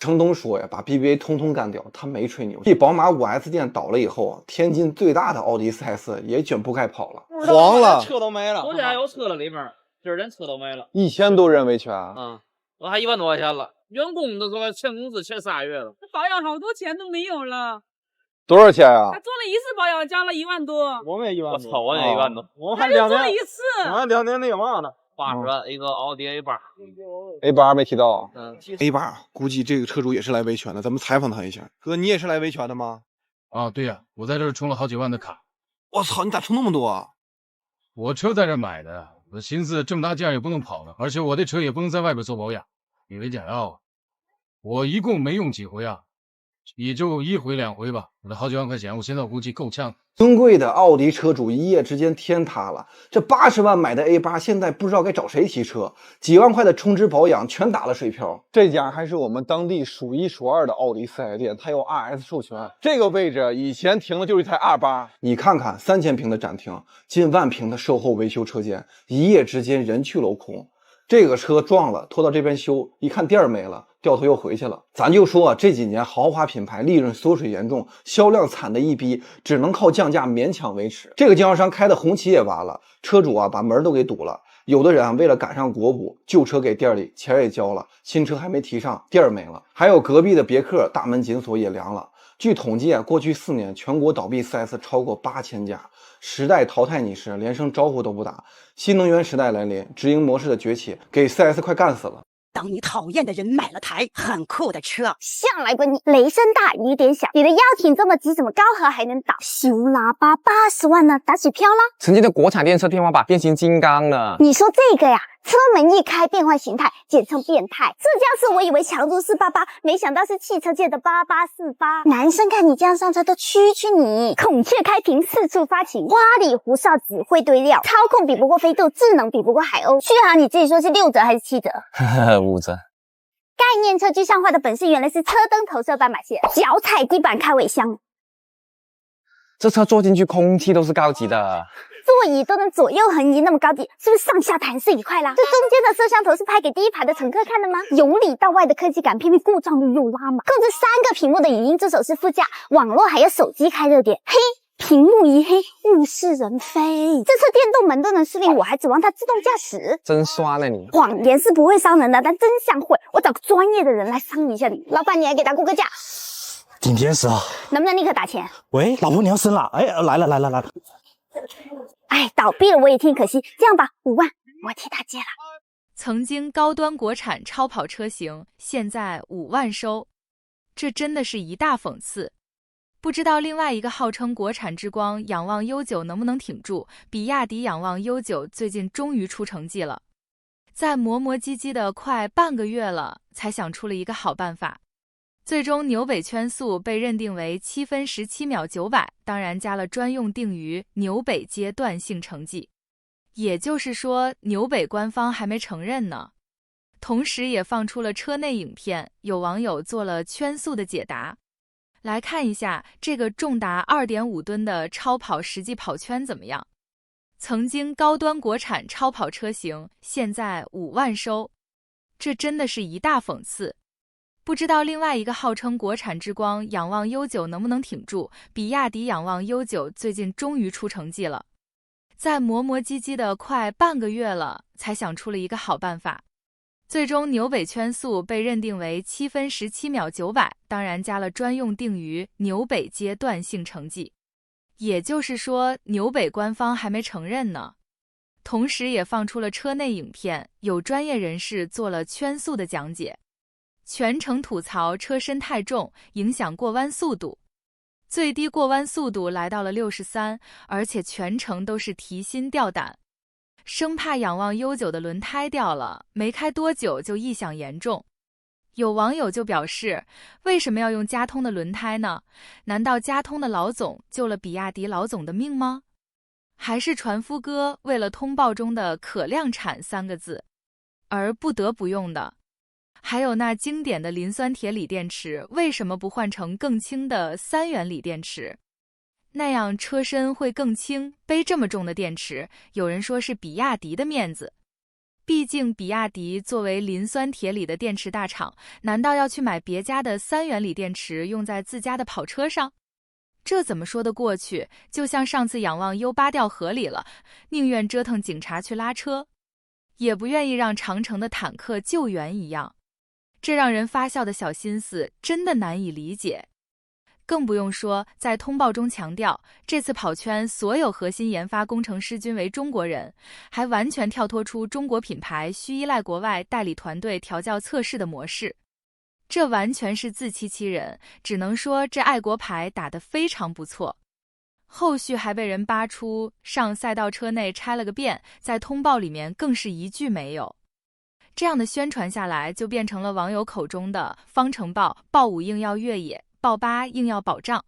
程东说呀，把 BBA 通通干掉，他没吹牛。继宝马 5S 店倒了以后啊，天津最大的奥迪 4S 也卷铺盖跑了，黄了，车都没了。昨天有车了里面，今儿连车都没了。1000多人维权啊，我还1万多块钱了，员工都说欠工资欠3月了，保养好多钱都没有了。多少钱啊？他做了1次保养，交了1万多。我们也1万多。我操，我也1万多。我还2年做了1次，我还2年那个嘛呢？80万一个奥迪 A8 没提到。A8 估计这个车主也是来维权的，咱们采访他一下。哥，你也是来维权的吗？啊，对呀，我在这儿充了好几万的卡。我操，你咋充那么多啊？我车在这买的，我寻思这么大件也不能跑了，而且我的车也不能在外边做保养，因为假药啊。我一共没用几回啊，也就1回2回吧。我的好几万块钱，我现在估计够呛。尊贵的奥迪车主一夜之间天塌了，这80万买的 A8 现在不知道该找谁提车，几万块的充值保养全打了水漂。这家还是我们当地数1数2的奥迪4S店，它有 RS 授权。这个位置以前停的就是一台2.8，你看看3000平的展厅，近万平的售后维修车间，一夜之间人去楼空。这个车撞了，拖到这边修，一看店儿没了，掉头又回去了。咱就说这几年豪华品牌利润缩水严重，销量惨的一逼，只能靠降价勉强维持。这个经销商开的红旗也完了，车主啊把门都给堵了。有的人啊为了赶上国五，旧车给店里，钱也交了，新车还没提上，店儿没了。还有隔壁的别克大门紧锁也凉了。据统计啊，过去4年全国倒闭 4S 超过8000家。时代淘汰你时，连声招呼都不打。新能源时代来临，直营模式的崛起，给 4S 快干死了。当你讨厌的人买了台很酷的车，向来管你雷声大雨点小，你的腰挺这么直，怎么高和还能倒？修喇叭80万呢，打水漂了。曾经的国产电车天花板变形金刚了。你说这个呀，车门一开变换形态，简称变态。这架势我以为强度488，没想到是汽车界的8848。男生看你这样上车都区你。孔雀开屏四处发情，花里胡哨只会堆料，操控比不过飞度，智能比不过海鸥。续航你自己说是6折还是7折？5折。概念车具象化的本事原来是车灯投射斑马线，脚踩地板开尾箱。这车坐进去空气都是高级的，座椅都能左右横移，那么高级，是不是上下弹射一块啦？这中间的摄像头是拍给第一排的乘客看的吗？由里到外的科技感，偏偏故障率又拉满。控制3个屏幕的语音助手是副驾，网络还有手机开热点。嘿，屏幕一黑，物是人非。这车电动门都能适应，我还指望它自动驾驶？真酸了你！谎言是不会伤人的，但真相会。我找个专业的人来伤一下你。老板，你还给他估个价。今天是啊，能不能立刻打钱？喂，老婆你要生了，哎，来了。哎，倒闭了我也挺可惜，这样吧，5万，我替他接了。曾经高端国产超跑车型，现在5万收，这真的是一大讽刺。不知道另外一个号称国产之光仰望悠久能不能挺住？比亚迪仰望悠久最近终于出成绩了，在磨磨唧唧的快半个月了，才想出了一个好办法。最终纽北圈速被认定为7分17秒900，当然加了专用定语纽北阶段性成绩，也就是说纽北官方还没承认呢。同时也放出了车内影片，有网友做了圈速的解答。来看一下这个重达 2.5 吨的超跑实际跑圈怎么样。曾经高端国产超跑车型，现在5万收，这真的是一大讽刺。不知道另外一个号称国产之光仰望悠久能不能挺住？比亚迪仰望悠久最近终于出成绩了，在磨磨唧唧的快半个月了，才想出了一个好办法。最终纽北圈速被认定为7分17秒900，当然加了专用定语纽北阶段性成绩，也就是说纽北官方还没承认呢。同时也放出了车内影片，有专业人士做了圈速的讲解，全程吐槽车身太重，影响过弯速度，最低过弯速度来到了63，而且全程都是提心吊胆，生怕仰望悠久的轮胎掉了，没开多久就异响严重。有网友就表示，为什么要用佳通的轮胎呢？难道佳通的老总救了比亚迪老总的命吗？还是船夫哥为了通报中的可量产3个字而不得不用的？还有那经典的磷酸铁锂电池，为什么不换成更轻的3元锂电池？那样车身会更轻，背这么重的电池，有人说是比亚迪的面子。毕竟比亚迪作为磷酸铁锂的电池大厂，难道要去买别家的3元锂电池用在自家的跑车上？这怎么说得过去？就像上次仰望 U8 掉河里了，宁愿折腾警察去拉车，也不愿意让长城的坦克救援一样。这让人发笑的小心思真的难以理解。更不用说在通报中强调，这次跑圈所有核心研发工程师均为中国人，还完全跳脱出中国品牌需依赖国外代理团队调教测试的模式。这完全是自欺欺人，只能说这爱国牌打得非常不错。后续还被人扒出上赛道车内拆了个遍，在通报里面更是一句没有。这样的宣传下来，就变成了网友口中的方程豹，豹5硬要越野，豹8硬要保障，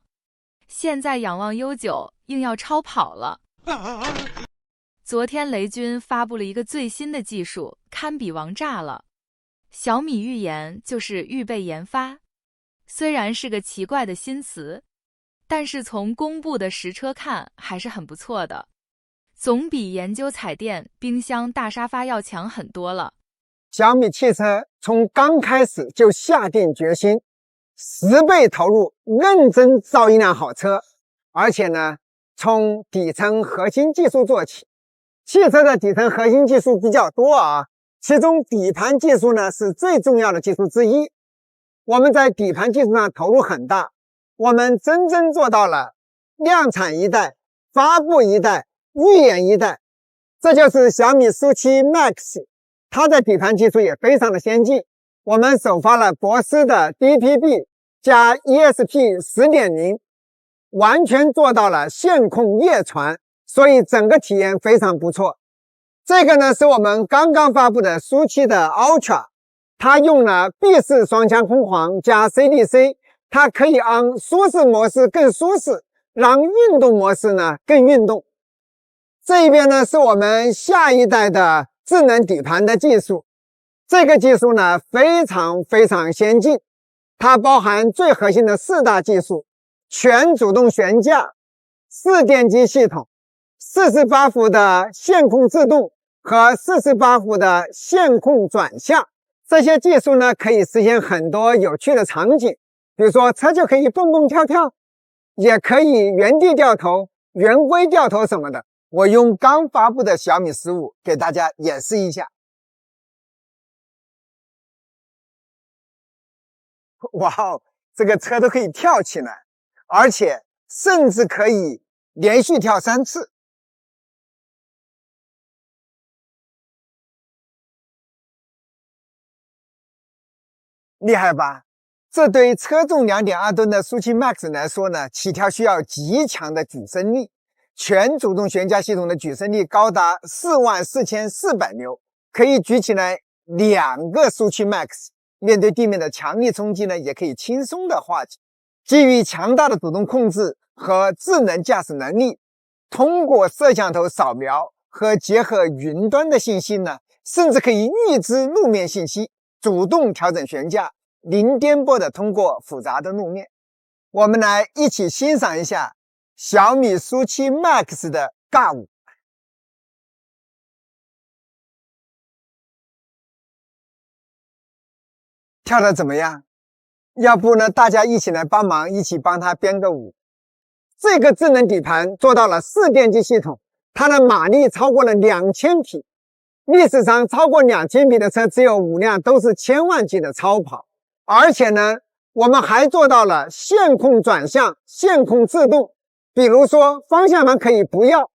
现在仰望 U9 硬要超跑了。昨天雷军发布了一个最新的技术，堪比王炸了。小米预言就是预备研发，虽然是个奇怪的新词，但是从公布的实车看还是很不错的，总比研究彩电、冰箱、大沙发要强很多了。小米汽车从刚开始就下定决心，10倍投入，认真造一辆好车，而且呢，从底层核心技术做起。汽车的底层核心技术比较多啊，其中底盘技术呢是最重要的技术之一。我们在底盘技术上投入很大，我们真正做到了量产一代、发布一代、预演一代，这就是小米SU7 Max。它的底盘技术也非常的先进，我们首发了博世的 DPB 加 ESP 10.0， 完全做到了线控夜传，所以整个体验非常不错。这个呢是我们刚刚发布的SU7的 Ultra， 它用了 B 式双腔空簧加 CDC， 它可以让舒适模式更舒适，让运动模式呢更运动。这边呢是我们下一代的智能底盘的技术，这个技术呢非常先进，它包含最核心的4大技术：全主动悬架、4电机系统、48伏的线控制动和48伏的线控转向。这些技术呢可以实现很多有趣的场景，比如说车就可以蹦蹦跳跳，也可以原地掉头、圆规掉头什么的。我用刚发布的小米15给大家演示一下。哇哦，这个车都可以跳起来，而且甚至可以连续跳3次。厉害吧？这对于车重 2.2 吨的SU7 Max 来说呢，起跳需要极强的举升力。全主动悬架系统的举升力高达44400牛，可以举起来2个SU7 Max， 面对地面的强力冲击呢，也可以轻松的化解。基于强大的主动控制和智能驾驶能力，通过摄像头扫描和结合云端的信息呢，甚至可以预知路面信息，主动调整悬架，零颠簸的通过复杂的路面。我们来一起欣赏一下小米SU7 Max 的尬舞。跳得怎么样？要不呢，大家一起来帮忙，一起帮他编个舞。这个智能底盘做到了4电机系统，它的马力超过了2000匹。历史上超过2000匹的车只有5辆，都是1000万级的超跑。而且呢，我们还做到了线控转向、线控制动。比如说方向盘可以不要，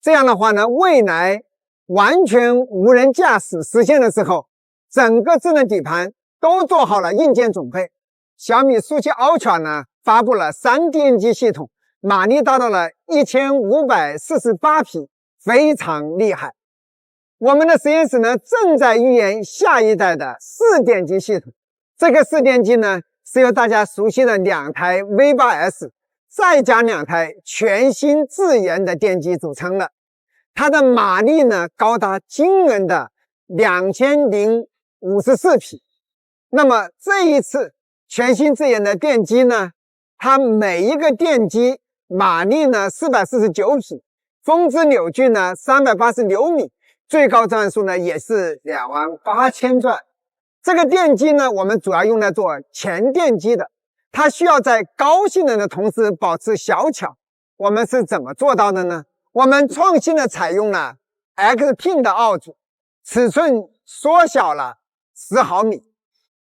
这样的话呢，未来完全无人驾驶实现的时候，整个智能底盘都做好了硬件准备。小米SU7 Ultra 呢发布了3电机系统，马力达到了1548匹，非常厉害。我们的实验室呢正在预研下一代的4电机系统，这个4电机呢是由大家熟悉的2台 V8S再加2台全新自研的电机组成了，它的马力呢高达惊人的2054匹。那么这一次全新自研的电机呢，它每一个电机马力呢449匹，峰值扭矩呢380牛米，最高转速呢也是28000转。这个电机呢，我们主要用来做前电机的，它需要在高性能的同时保持小巧。我们是怎么做到的呢？我们创新的采用了 X-pin 的凹组，尺寸缩小了10毫米。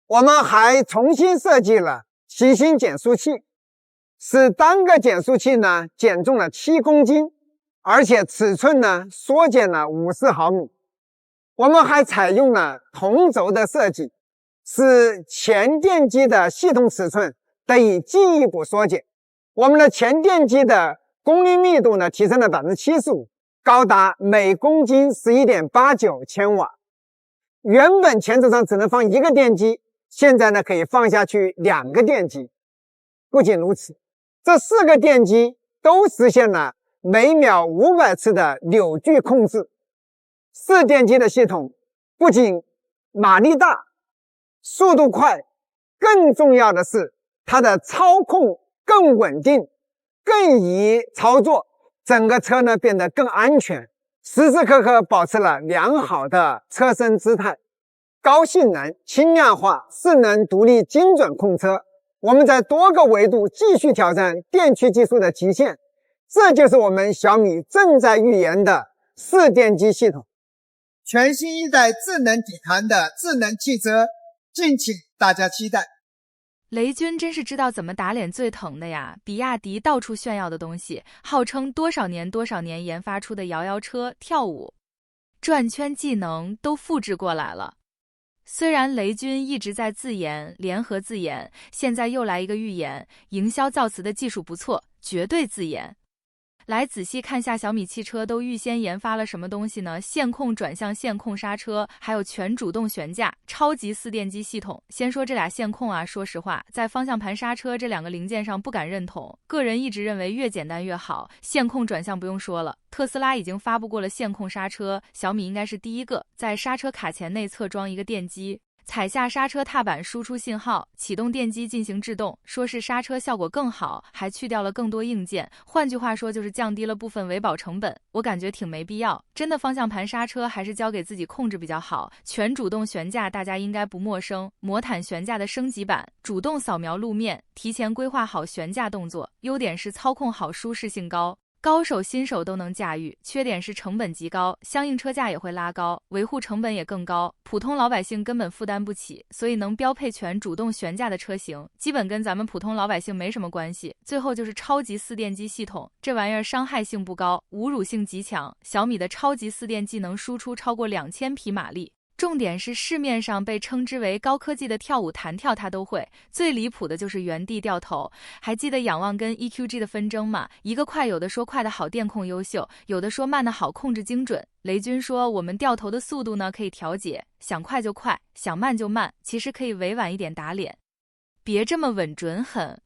我们还重新设计了齐心减速器，使单个减速器呢减重了7公斤，而且尺寸呢缩减了50毫米。我们还采用了同轴的设计，使前电机的系统尺寸得以进一步缩减。我们的前电机的功率密度呢提升了 75%， 高达每公斤 11.89 千瓦。原本前轴上只能放1个电机，现在呢可以放下去2个电机。不仅如此，这4个电机都实现了每秒500次的扭矩控制。4电机的系统不仅马力大、速度快，更重要的是它的操控更稳定、更易操作，整个车呢变得更安全，时时刻刻保持了良好的车身姿态。高性能、轻量化、智能独立、精准控车，我们在多个维度继续挑战电驱技术的极限，这就是我们小米正在预研的4电机系统。全新一代智能底盘的智能汽车，敬请大家期待。雷军真是知道怎么打脸最疼的呀！比亚迪到处炫耀的东西，号称多少年研发出的摇摇车、跳舞、转圈技能都复制过来了。虽然雷军一直在自研，联合自研，现在又来一个预言，营销造词的技术不错，绝对自研。来仔细看下小米汽车都预先研发了什么东西呢？线控转向线控刹车，还有全主动悬架，超级4电机系统。先说这俩线控啊，说实话，在方向盘、刹车这2个零件上不敢认同，个人一直认为越简单越好。线控转向不用说了，特斯拉已经发布过了线控刹车，小米应该是第一个，在刹车卡钳内侧装一个电机。踩下刹车踏板输出信号，启动电机进行制动，说是刹车效果更好，还去掉了更多硬件，换句话说就是降低了部分维保成本，我感觉挺没必要。真的方向盘刹车还是交给自己控制比较好。全主动悬架大家应该不陌生，魔毯悬架的升级版，主动扫描路面，提前规划好悬架动作，优点是操控好，舒适性高。高手新手都能驾驭，缺点是成本极高，相应车价也会拉高，维护成本也更高，普通老百姓根本负担不起，所以能标配全主动悬架的车型，基本跟咱们普通老百姓没什么关系。最后就是超级4电机系统，这玩意儿伤害性不高，侮辱性极强，小米的超级4电机能输出超过2000匹马力。重点是市面上被称之为高科技的跳舞弹跳它都会，最离谱的就是原地掉头。还记得仰望跟 EQG 的纷争吗？一个快有的说快的好电控优秀，有的说慢的好控制精准。雷军说我们掉头的速度呢可以调节，想快就快，想慢就慢，其实可以委婉一点打脸，别这么稳准狠。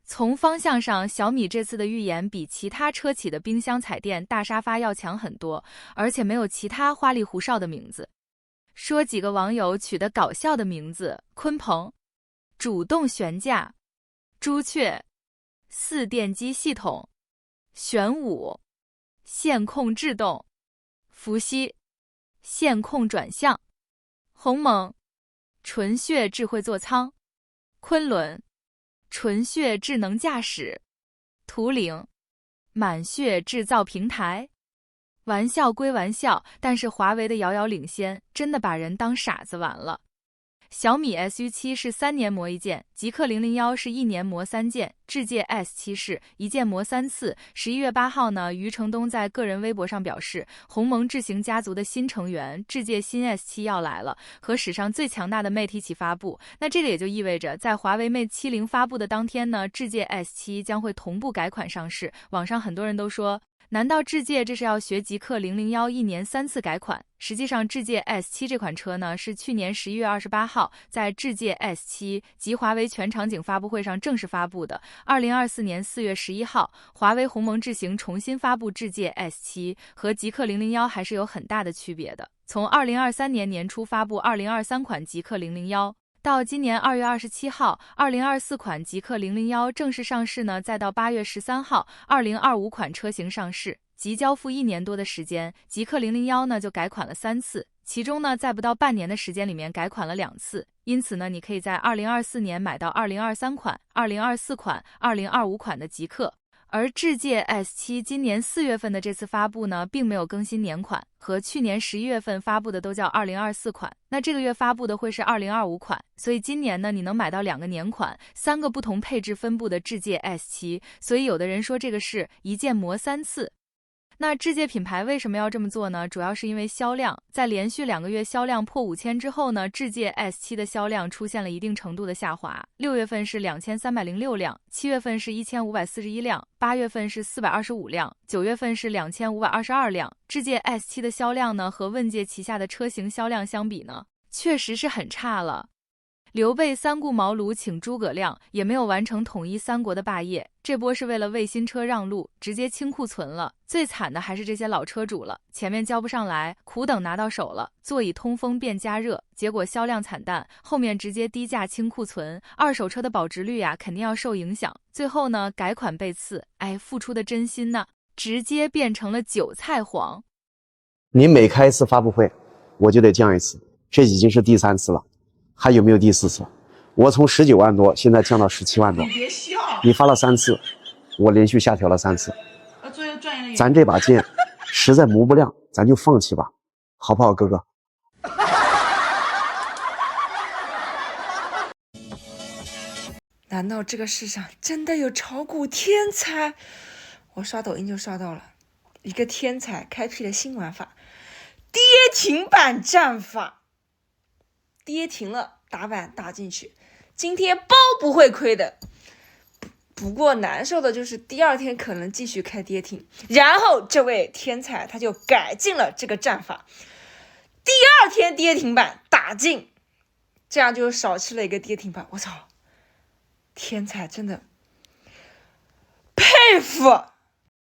从方向上，小米这次的预言比其他车企的冰箱、彩电、大沙发要强很多，而且没有其他花里胡哨的名字。说几个网友取的搞笑的名字：鲲鹏、主动悬架、朱雀、4电机系统、玄武、线控制动、伏羲、线控转向、鸿蒙、纯血智慧座舱、昆仑、纯血智能驾驶、图灵、满血制造平台。玩笑归玩笑，但是华为的遥遥领先真的把人当傻子玩了。小米 SU7 是3年磨1件，极氪001是1年磨3件，智界 S7 是1件磨3次。11月8号呢，余承东在个人微博上表示，鸿蒙智行家族的新成员智界新 S7 要来了，和史上最强大的 Mate 一起发布。那这个也就意味着，在华为 Mate 70发布的当天呢，智界 S7 将会同步改款上市。网上很多人都说，难道智界这是要学极氪001 1年3次改款？实际上，智界 S7 这款车呢，是去年11月28号在智界 S7 及华为全场景发布会上正式发布的。2024年4月11号，华为鸿蒙智行重新发布智界 S7，和极氪001还是有很大的区别的。从2023年年初发布2023款极氪001。到今年2月27号，2024款极氪001正式上市呢，再到8月13号，2025款车型上市。即交付1年多的时间，极氪001呢就改款了3次，其中呢在不到半年的时间里面改款了2次。因此呢，你可以在2024年买到2023款、2024款、2025款的极氪。而智界 S7 今年4月份的这次发布呢，并没有更新年款，和去年11月份发布的都叫2024款。那这个月发布的会是2025款，所以今年呢，你能买到2个年款、3个不同配置分布的智界 S7。所以有的人说这个是一键磨3次。那智界品牌为什么要这么做呢？主要是因为销量，在连续2个月销量破5000之后呢，智界 S7 的销量出现了一定程度的下滑。6月份是2306辆，7月份是1541辆，8月份是425辆，9月份是2522辆。智界 S7 的销量呢，和问界旗下的车型销量相比呢，确实是很差了。刘备三顾茅庐请诸葛亮，也没有完成统一三国的霸业。这波是为了为新车让路，直接清库存了。最惨的还是这些老车主了，前面交不上来，苦等拿到手了，座椅通风变加热，结果销量惨淡，后面直接低价清库存，二手车的保值率肯定要受影响。最后呢，改款被刺，付出的真心呢，直接变成了韭菜黄。你每开一次发布会，我就得降一次，这已经是第3次了。还有没有第4次？我从19万多现在降到17万多。你别笑，你发了3次，我连续下调了3次。咱这把剑实在磨不亮，咱就放弃吧，好不好，哥哥？难道这个世上真的有炒股天才？我刷抖音就刷到了一个天才开辟了新玩法——跌停板战法。跌停了，打板打进去，今天包不会亏的。不过难受的就是第2天可能继续开跌停，然后这位天才他就改进了这个战法，第2天跌停板打进，这样就少吃了一个跌停板。我操，天才真的佩服！